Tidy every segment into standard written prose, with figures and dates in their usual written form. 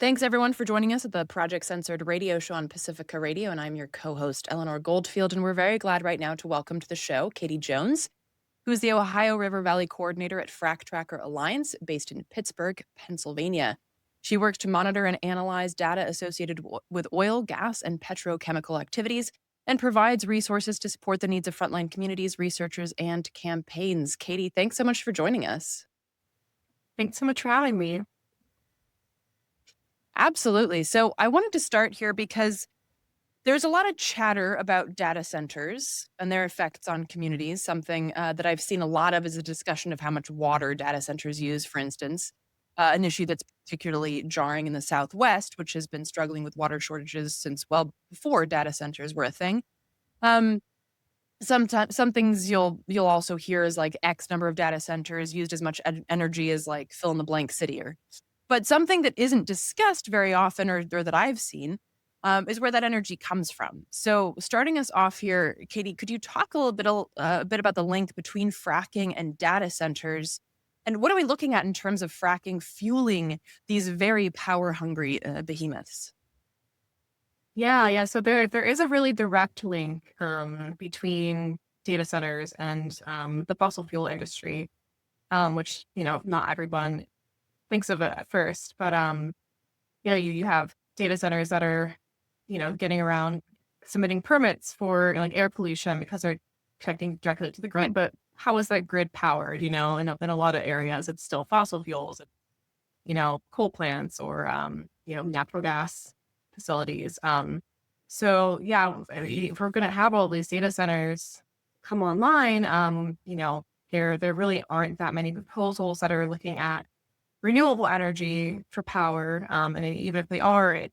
Thanks everyone for joining us at the Project Censored radio show on Pacifica Radio, and I'm your co-host Eleanor Goldfield, and we're very glad right now to welcome to the show Katie Jones, who is the Ohio River Valley coordinator at Fractracker Alliance, based in Pittsburgh, Pennsylvania. She works to monitor and analyze data associated with oil, gas, and petrochemical activities, and provides resources to support the needs of frontline communities, researchers, and campaigns. Katie, thanks so much for joining us. Thanks so much for having me. Absolutely. So I wanted to start here because there's a lot of chatter about data centers and their effects on communities. Something that I've seen a lot of is a discussion of how much water data centers use, for instance, an issue that's particularly jarring in the Southwest, which has been struggling with water shortages since well before data centers were a thing. Um, Sometimes some things you'll also hear is like X number of data centers used as much energy as like fill in the blank city or but something that isn't discussed very often or that I've seen is where that energy comes from. So starting us off here, Katie, could you talk a little bit, a bit about the link between fracking and data centers? And what are we looking at in terms of fracking fueling these very power hungry behemoths? Yeah. So there is a really direct link between data centers and the fossil fuel industry, which not everyone thinks of it at first, but you have data centers that are getting around submitting permits for like air pollution because they're connecting directly to the grid. But how is that grid powered? In a lot of areas, it's still fossil fuels, coal plants or natural gas facilities. So yeah, if we're going to have all these data centers come online, there really aren't that many proposals that are looking at renewable energy for power. And even if they are, it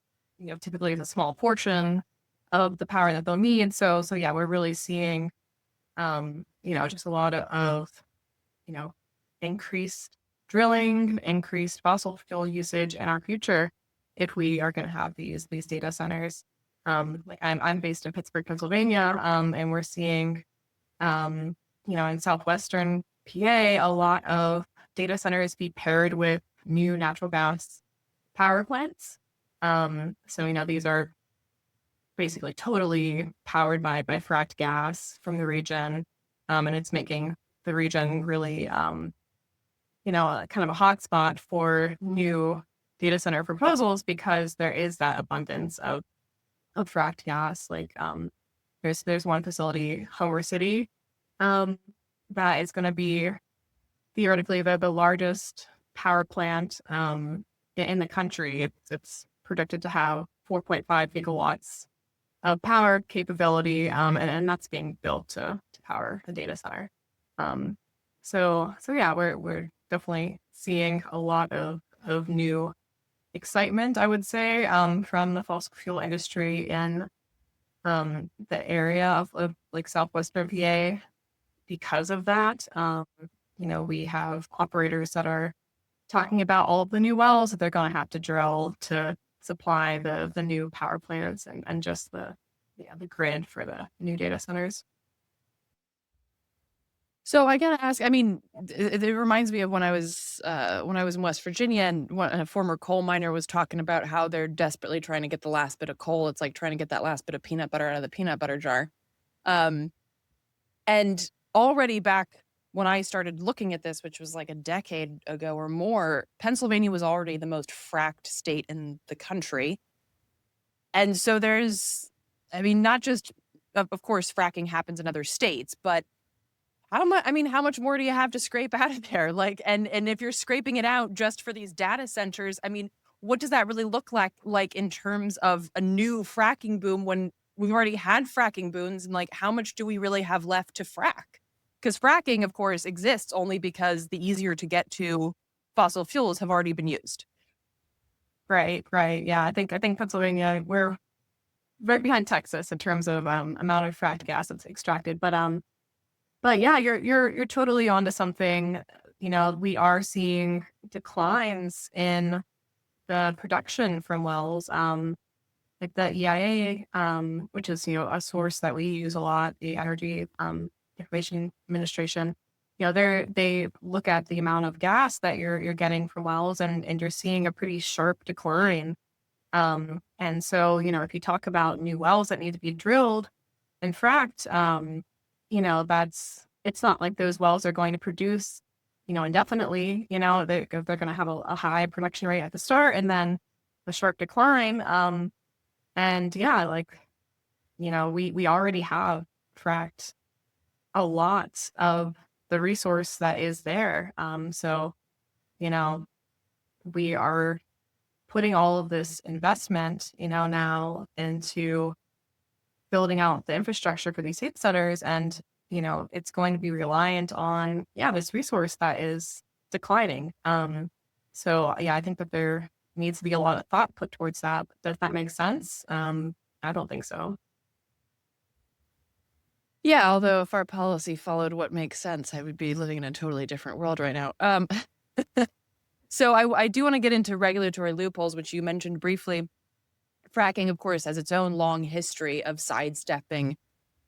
typically is a small portion of the power that they'll need. So yeah, we're really seeing just a lot of increased drilling, increased fossil fuel usage in our future if we are going to have these data centers. Like I'm based in Pittsburgh, Pennsylvania, and we're seeing, in southwestern PA, a lot of data centers be paired with new natural gas power plants. So these are basically totally powered by fracked gas from the region, and it's making the region really kind of a hotspot for new data center proposals because there is that abundance of fracked gas. Like there's one facility, Homer City, that is going to be theoretically the largest power plant in the country. It's predicted to have 4.5 gigawatts of power capability, and that's being built to power a data center. So yeah, we're definitely seeing a lot of new excitement, I would say, from the fossil fuel industry in the area of like southwestern PA because of that. We have operators that are talking about all of the new wells that they're going to have to drill to supply the new power plants and just the grid for the new data centers. So I gotta ask. I mean, it reminds me of when I was in West Virginia, and a former coal miner was talking about how they're desperately trying to get the last bit of coal. It's like trying to get that last bit of peanut butter out of the peanut butter jar. Um, and already back when I started looking at this, which was like a decade ago or more, Pennsylvania was already the most fracked state in the country. And so there's, I mean, not just, of course, fracking happens in other states, but how much more do you have to scrape out of there? Like, and if you're scraping it out just for these data centers, I mean, what does that really look like in terms of a new fracking boom when we've already had fracking booms? And like, how much do we really have left to frack? Because fracking, of course, exists only because the easier to get to fossil fuels have already been used. Right. Yeah, I think Pennsylvania, we're right behind Texas in terms of amount of fracked gas that's extracted. But yeah, you're totally onto something. We are seeing declines in the production from wells. Like the EIA, which is a source that we use a lot, the Energy Information Administration. they look at the amount of gas that you're getting from wells, and you're seeing a pretty sharp decline. And so, if you talk about new wells that need to be drilled and fracked, it's not like those wells are going to produce, indefinitely. They're going to have a high production rate at the start and then a sharp decline. And yeah, like, we already have fracked a lot of the resource that is there. So, you know, we are putting all of this investment, now into building out the infrastructure for these data centers. And, it's going to be reliant on, this resource that is declining. So yeah, I think that there needs to be a lot of thought put towards that. Does that make sense? I don't think so. Yeah, although if our policy followed what makes sense, I would be living in a totally different world right now. So I do want to get into regulatory loopholes, which you mentioned briefly. Fracking, of course, has its own long history of sidestepping,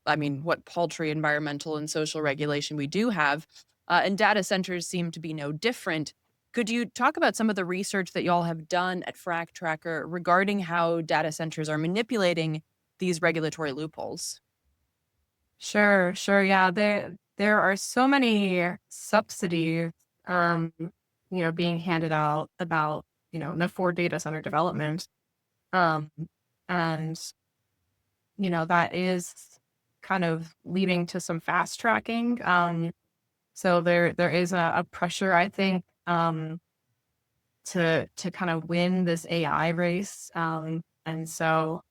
I mean, what paltry environmental and social regulation we do have. And data centers seem to be no different. Could you talk about some of the research that y'all have done at Fractracker regarding how data centers are manipulating these regulatory loopholes? Sure, sure. Yeah, there are so many subsidies, um, being handed out about, for data center development. Um, and that is kind of leading to some fast tracking. So there is a pressure, I think, to kind of win this AI race. And so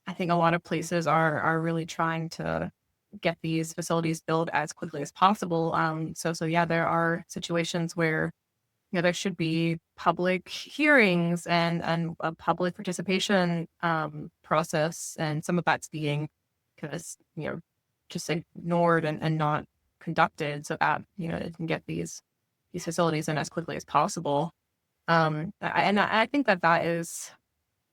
I think a lot of places are really trying to get these facilities built as quickly as possible. So yeah, there are situations where there should be public hearings and a public participation process, and some of that's being kind of just ignored and not conducted, so that it can get these facilities in as quickly as possible. And I think that is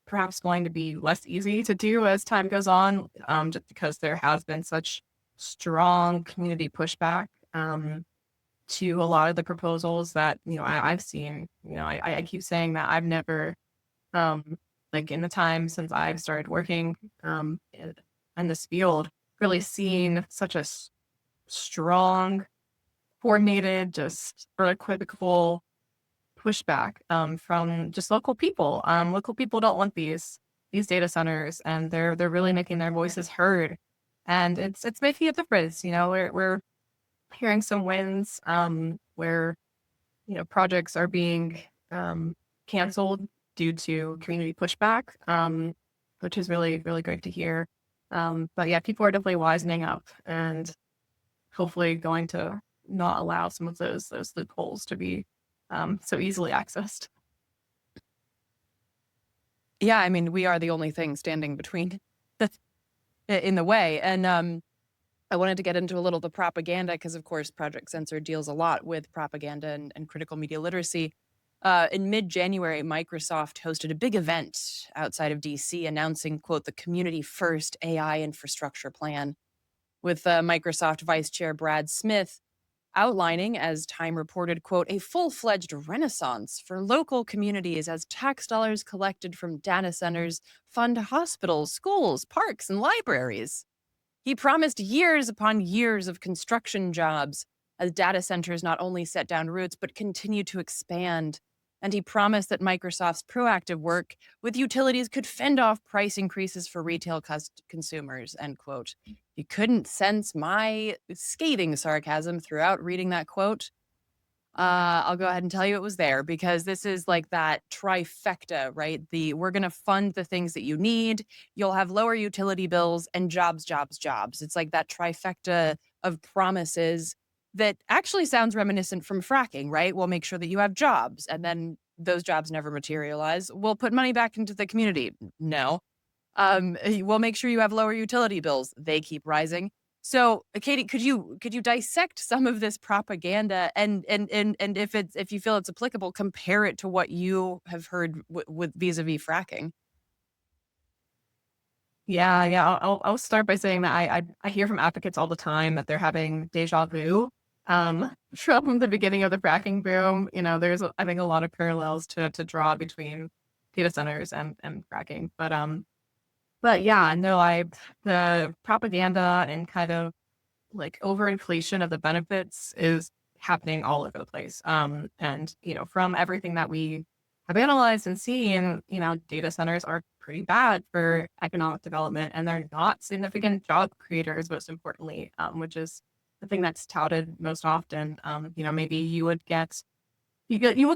perhaps going to be less easy to do as time goes on, just because there has been such strong community pushback to a lot of the proposals that I've seen. I keep saying that I've never, like in the time since I've started working in this field, really seen such a strong, coordinated, just unequivocal pushback from just local people. Local people don't want these data centers, and they're really making their voices heard, and it's making a difference. We're hearing some wins where projects are being canceled due to community pushback, which is really really great to hear. But yeah, people are definitely wisening up and hopefully going to not allow some of those loopholes to be so easily accessed. Yeah, I mean, we are the only thing standing between in the way. And I wanted to get into a little of the propaganda because, of course, Project Censored deals a lot with propaganda and critical media literacy. In mid-January, Microsoft hosted a big event outside of DC announcing, quote, the Community First AI Infrastructure Plan, with Microsoft Vice Chair Brad Smith outlining, as Time reported, quote, a full-fledged renaissance for local communities as tax dollars collected from data centers fund hospitals, schools, parks, and libraries. He promised years upon years of construction jobs as data centers not only set down roots, but continue to expand. And he promised that Microsoft's proactive work with utilities could fend off price increases for retail consumers, end quote. You couldn't sense my scathing sarcasm throughout reading that quote. I'll go ahead and tell you it was there because this is like that trifecta, right? We're going to fund the things that you need. You'll have lower utility bills and jobs, jobs, jobs. It's like that trifecta of promises that actually sounds reminiscent from fracking, right? We'll make sure that you have jobs, and then those jobs never materialize. We'll put money back into the community. No. We'll make sure you have lower utility bills. They keep rising. So, Katie, could you dissect some of this propaganda and if you feel it's applicable, compare it to what you have heard with vis-a-vis fracking? Yeah, yeah. I'll start by saying that I hear from advocates all the time that they're having deja vu from the beginning of the fracking boom. There's I think a lot of parallels to draw between data centers and fracking. But yeah, no, the propaganda and kind of like overinflation of the benefits is happening all over the place. And from everything that we have analyzed and seen, data centers are pretty bad for economic development, and they're not significant job creators, most importantly, which is the thing that's touted most often. Maybe you look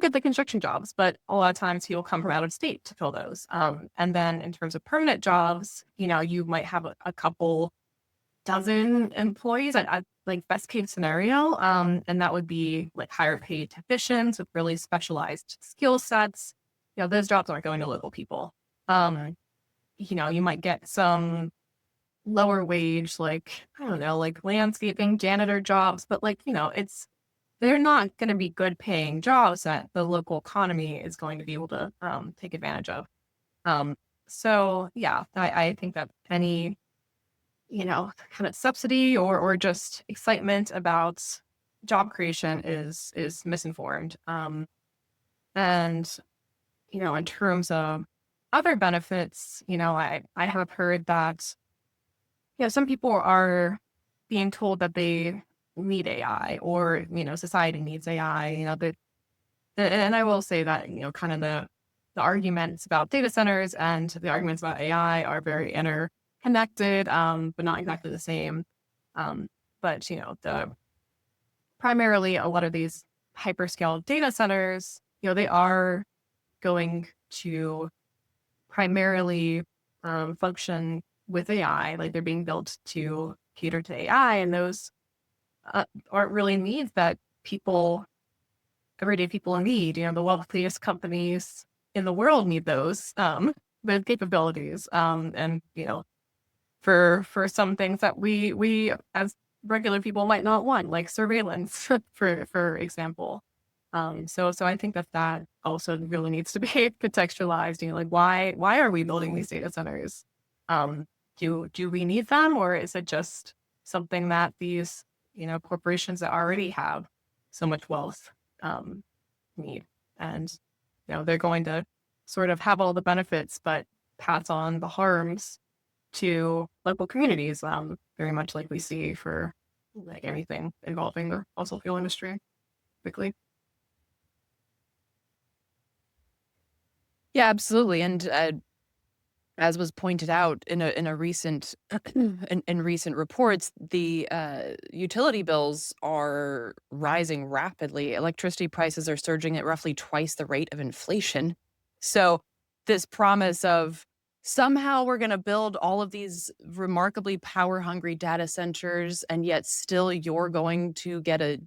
at the construction jobs, but a lot of times you'll come from out of state to fill those. And then in terms of permanent jobs, you might have a couple dozen employees at like best case scenario. And that would be like higher paid technicians with really specialized skill sets. Those jobs aren't going to local people. You might get some lower wage, like, I don't know, like landscaping, janitor jobs, but they're not going to be good paying jobs that the local economy is going to be able to take advantage of. So yeah, I think that any kind of subsidy or just excitement about job creation is misinformed. And in terms of other benefits, I have heard that some people are being told that they need AI, or society needs AI. And I will say that kind of the arguments about data centers and the arguments about AI are very interconnected, but not exactly the same. But the primarily a lot of these hyperscale data centers, they are going to primarily function with AI, like they're being built to cater to AI, and those aren't really needs that everyday people need. The wealthiest companies in the world need those capabilities. And for some things that we as regular people might not want, like surveillance, for example. So I think that also really needs to be contextualized. Like why are we building these data centers? Do we need them, or is it just something that these corporations that already have so much wealth need? And they're going to sort of have all the benefits, but pass on the harms to local communities, very much like we see for like anything involving the fossil fuel industry, quickly. Yeah, absolutely. And as was pointed out in a recent in recent reports, the utility bills are rising rapidly. Electricity prices are surging at roughly twice the rate of inflation. So this promise of somehow we're going to build all of these remarkably power hungry data centers, and yet still you're going to get a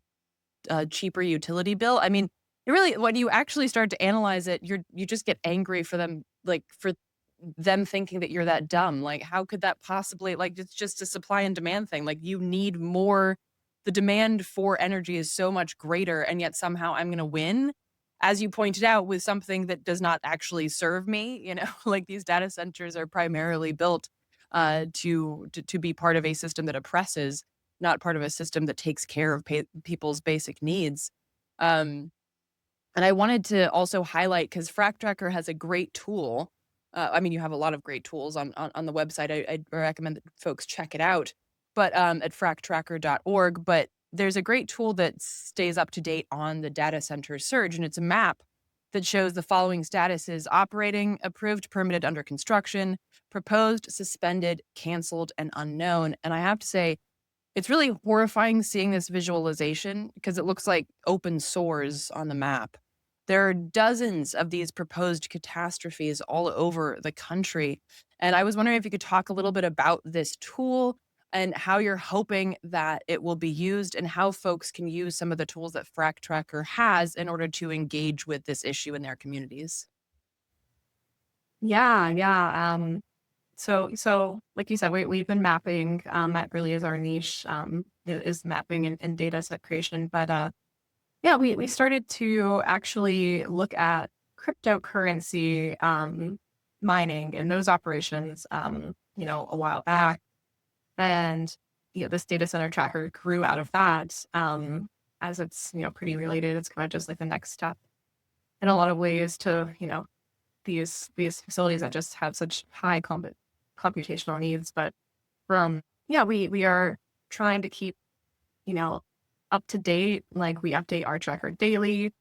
cheaper utility bill. I mean, it really, when you actually start to analyze it, you just get angry for them, like for them thinking that you're that dumb. Like, how could that possibly, like, it's just a supply and demand thing. Like, you need more. The demand for energy is so much greater, and yet somehow I'm going to win, as you pointed out, with something that does not actually serve me. Like these data centers are primarily built to be part of a system that oppresses, not part of a system that takes care of people's basic needs. Um, and I wanted to also highlight, because Fractracker has a great tool. I mean, you have a lot of great tools on the website. I recommend that folks check it out, but at fractracker.org. But there's a great tool that stays up to date on the data center surge, and it's a map that shows the following statuses: operating, approved, permitted, under construction, proposed, suspended, canceled, and unknown. And I have to say, it's really horrifying seeing this visualization, because it looks like open sores on the map. There are dozens of these proposed catastrophes all over the country. And I was wondering if you could talk a little bit about this tool and how you're hoping that it will be used, and how folks can use some of the tools that Fractracker has in order to engage with this issue in their communities. Yeah, yeah. So like you said, we've been mapping. That really is our niche. Is mapping and data set creation. But yeah, we started to actually look at cryptocurrency mining and those operations. A while back, and this data center tracker grew out of that. as it's, pretty related. It's kind of just like the next step in a lot of ways to, these facilities that just have such high computational needs. But yeah, we are trying to keep, you know, up to date. Like we update our tracker daily,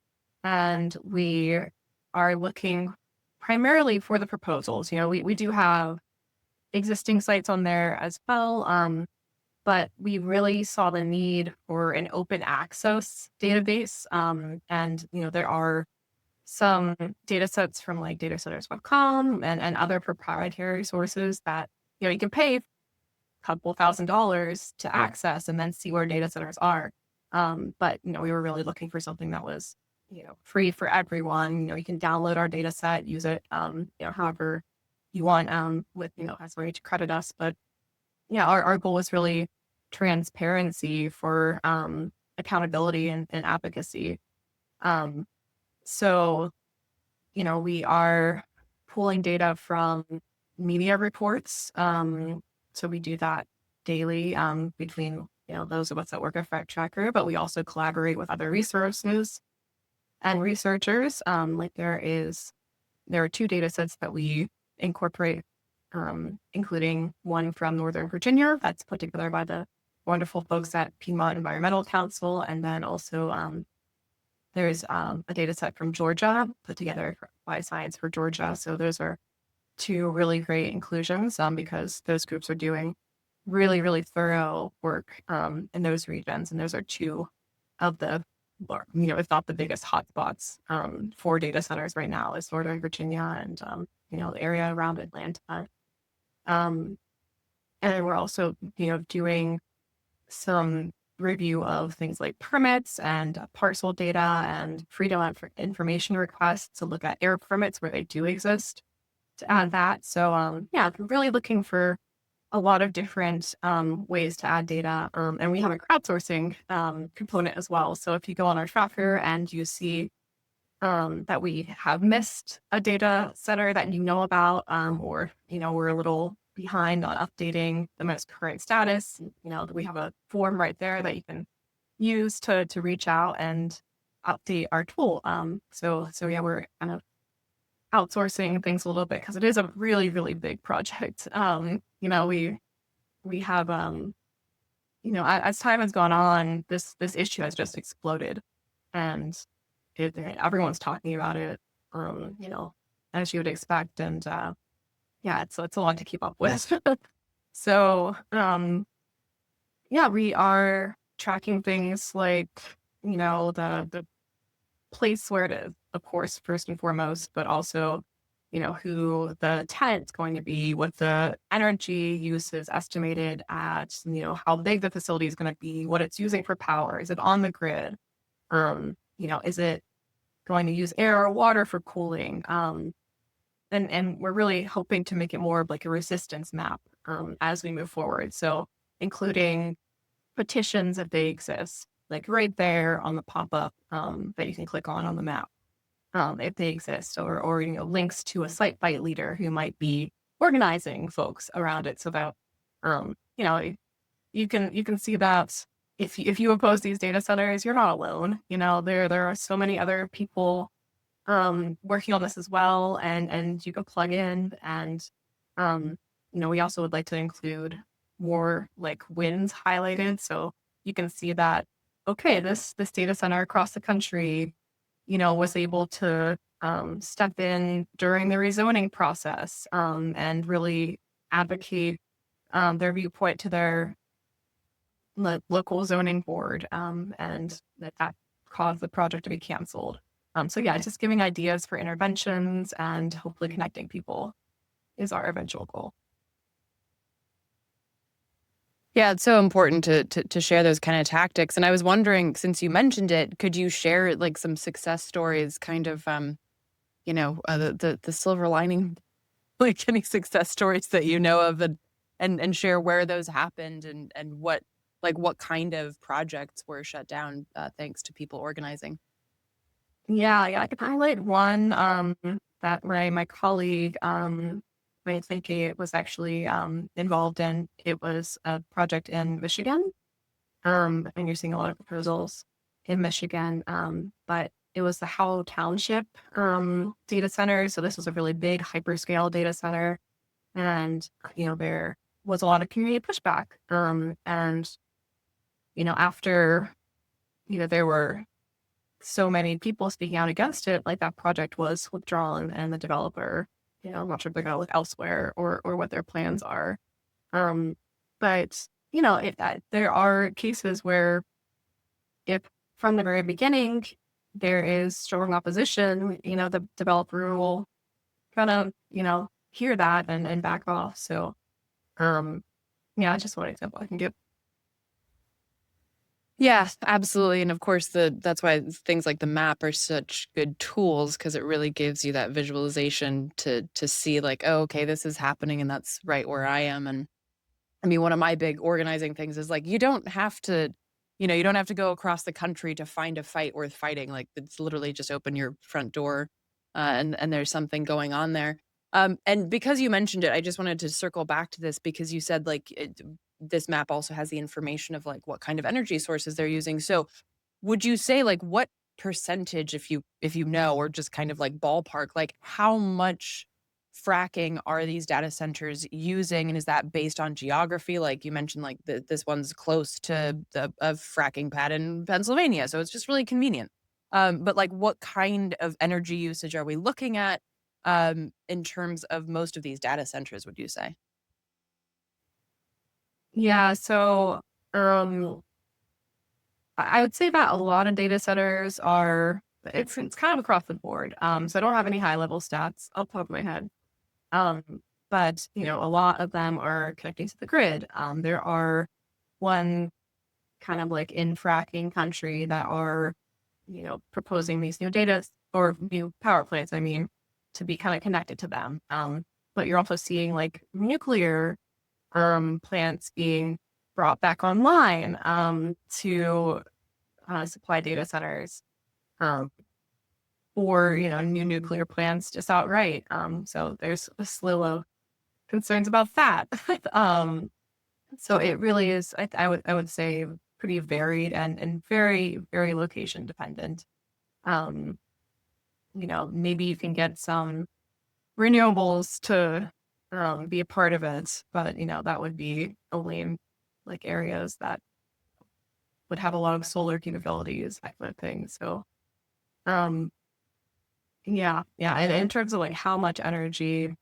and we are looking primarily for the proposals. We do have existing sites on there as well. But we really saw the need for an open access database. And, there are some data sets from like datacenters.com and other proprietary sources that, you can pay a couple $1,000s to access and then see where data centers are. But, we were really looking for something that was, free for everyone. You can download our data set, use it, however you want, with, as a way to credit us. But yeah, our goal is really transparency for accountability and advocacy. Um, so, we are pulling data from media reports. So we do that daily between, those of us that work at Fractracker, but we also collaborate with other resources and researchers. Like there are two data sets that we incorporate, including one from Northern Virginia that's put together by the wonderful folks at Piedmont Environmental Council. And then also there's a data set from Georgia put together by Science for Georgia. So those are two really great inclusions because those groups are doing really, really thorough work in those regions. And those are two of the, if not the biggest hotspots for data centers right now is Northern Virginia and, the area around Atlanta. And we're also, doing some review of things like permits and parcel data and freedom of information requests to look at air permits where they do exist to add that. So, yeah, I'm really looking for a lot of different ways to add data. And we have a crowdsourcing component as well. So if you go on our tracker and you see that we have missed a data center that you know about, or, we're a little behind on updating the most current status, we have a form right there that you can use to reach out and update our tool. So yeah, we're kind of outsourcing things a little bit because it is a really, really big project. We have, as time has gone on, this issue has just exploded, and everyone's talking about it, as you would expect. And yeah, it's a lot to keep up with. So, yeah, we are tracking things like, the place where it is, of course, first and foremost, but also, who the tenant's going to be, what the energy use is estimated at, how big the facility is going to be, what it's using for power. Is it on the grid? Is it going to use air or water for cooling? And we're really hoping to make it more of like a resistance map as we move forward. So including petitions if they exist, like right there on the pop-up that you can click on the map if they exist, or links to a site bite leader who might be organizing folks around it so that you can see that if you oppose these data centers, you're not alone. There are so many other people working on this as well, and you can plug in. And we also would like to include more like wins highlighted, so you can see that okay, this data center across the country, was able to step in during the rezoning process and really advocate their viewpoint to their local zoning board, and that caused the project to be canceled. So yeah, just giving ideas for interventions and hopefully connecting people is our eventual goal. Yeah, it's so important to share those kind of tactics. And I was wondering, since you mentioned it, could you share like some success stories, kind of, the silver lining, like any success stories that you know of, and share where those happened and what kind of projects were shut down thanks to people organizing. Yeah, I could highlight one that my colleague I think it was actually involved in. It was a project in Michigan. And you're seeing a lot of proposals. in Michigan, but it was the Howell Township data center. So this was a really big hyperscale data center, and there was a lot of community pushback. And after there were so many people speaking out against it, like that project was withdrawn, and the developer, I'm not sure if they're gonna look elsewhere or what their plans are. Um, but there are cases where if from the very beginning there is strong opposition, the developer will kind of, hear that and back off. So, yeah, just one example I can give. Yeah, absolutely. And of course, that's why things like the map are such good tools, because it really gives you that visualization to see like, oh, okay, this is happening and that's right where I am. And I mean, one of my big organizing things is like, you don't have to go across the country to find a fight worth fighting. Like, it's literally just open your front door, and there's something going on there. And because you mentioned it, I just wanted to circle back to this because you said like this map also has the information of like what kind of energy sources they're using. So, would you say like what percentage, if you know, or just kind of like ballpark, like how much fracking are these data centers using, and is that based on geography? Like you mentioned, like this one's close to a fracking pad in Pennsylvania, so it's just really convenient. But like, what kind of energy usage are we looking at in terms of most of these data centers? Would you say? Yeah, so um, I would say that a lot of data centers are it's kind of across the board. So I don't have any high level stats off the top of my head. Um, but a lot of them are connecting to the grid. There are one kind of like in fracking country that are, proposing these new data or new power plants, I mean, to be kind of connected to them. But you're also seeing like nuclear plants being brought back online to supply data centers, um, or new nuclear plants just outright. So there's a slew of concerns about that. um, so it really is. I would say pretty varied and very very location dependent. Um, maybe you can get some renewables to be a part of it, but that would be only in like areas that would have a lot of solar capabilities, that kind of thing. So, um, yeah, yeah. And in terms of like how much energy,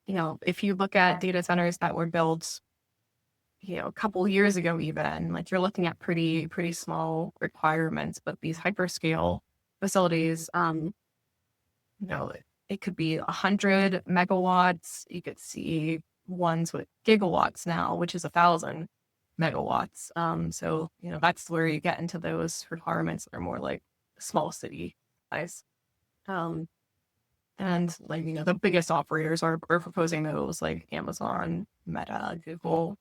if you look at data centers that were built, a couple years ago, even like you're looking at pretty small requirements, but these hyperscale facilities, you know, it could be 100 megawatts. You could see ones with gigawatts now, which is 1,000 megawatts. So that's where you get into those requirements that are more like small city size. Um, and like the biggest operators are proposing those, like Amazon, Meta, Google.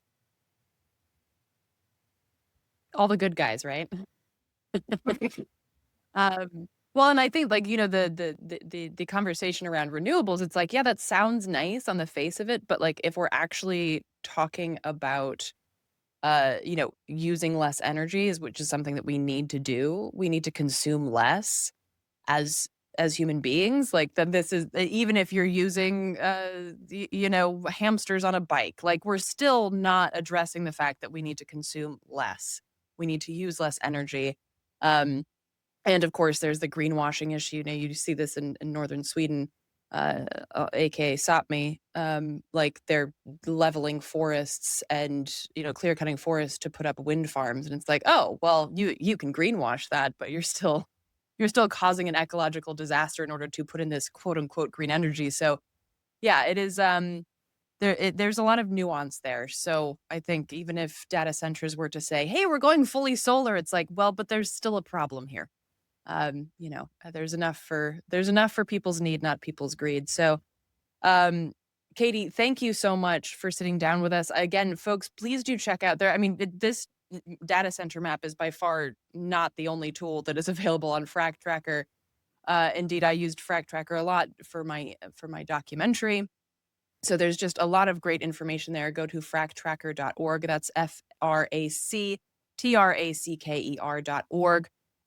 All the good guys, right? Well, and I think like, the conversation around renewables, it's like, yeah, that sounds nice on the face of it, but like if we're actually talking about using less energy, which is something that we need to do, we need to consume less as human beings. Like, then this is even if you're using hamsters on a bike, like we're still not addressing the fact that we need to consume less. We need to use less energy. Um and of course, there's the greenwashing issue. You see this in northern Sweden, aka Sapmi. Like they're leveling forests and clear cutting forests to put up wind farms, and it's like, oh well, you can greenwash that, but you're still causing an ecological disaster in order to put in this quote unquote green energy. So yeah, it is. There's a lot of nuance there. So I think even if data centers were to say, "Hey, we're going fully solar," it's like, well, but there's still a problem here. There's enough for people's need, not people's greed. So, um, Katie, thank you so much for sitting down with us. Again, folks, please do check out there. I mean, this data center map is by far not the only tool that is available on Fractracker. Indeed, I used Fractracker a lot for my documentary. So there's just a lot of great information there. Go to fractracker.org. That's FRAC Tracker.org,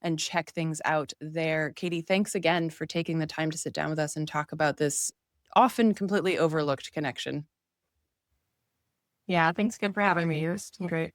and check things out there. Katie, thanks again for taking the time to sit down with us and talk about this often completely overlooked connection. Yeah, thanks again for having me. It was great.